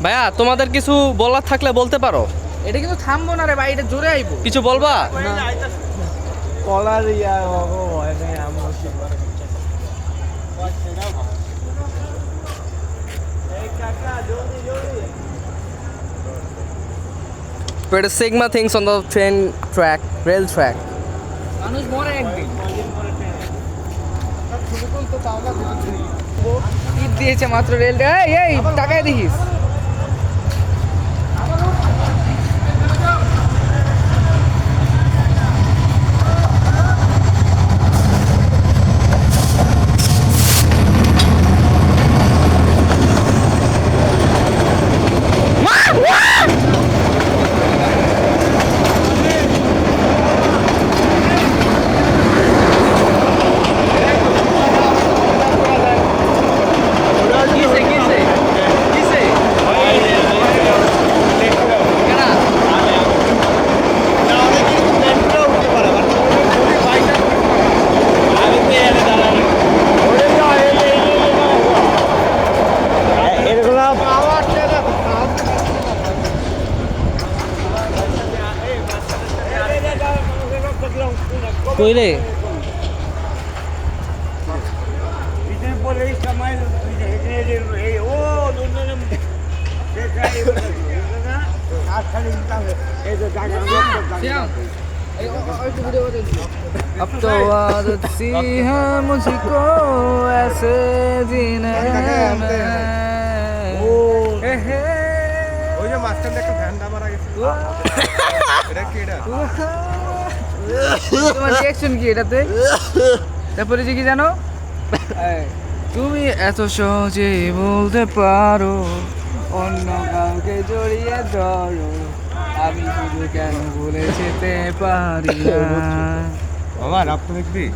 ভাইয়া তোমাদের কিছু বলার থাকলে বলতে পারো। এটা কিন্তু থামবো না রে ভাই, এটা জোরে আইবো। কিছু বলবা? কলার ইয়া ভয় নেই আমার। But Sigma things on the train track, rail track. মানুষ মরে একদিন। টিপ দিয়েছে মাত্র রেলটা। এই টাকায় দেখিস। কইলে अब तो आदत सी है मुझको ऐसे जीने में। ওই যে মাঝখানে একটা ভ্যান মারা গেছে। এটা কি এটা? তোমার রিঅ্যাকশন কি এটাতে? তারপরে যে কি জানো, তুমি এত সহজে বলতে পারো অন্য কাউকে জড়িয়ে ধরো, আমি শুধু কেন ভুলে যেতে পারি না। বাবা রাত দেখবি?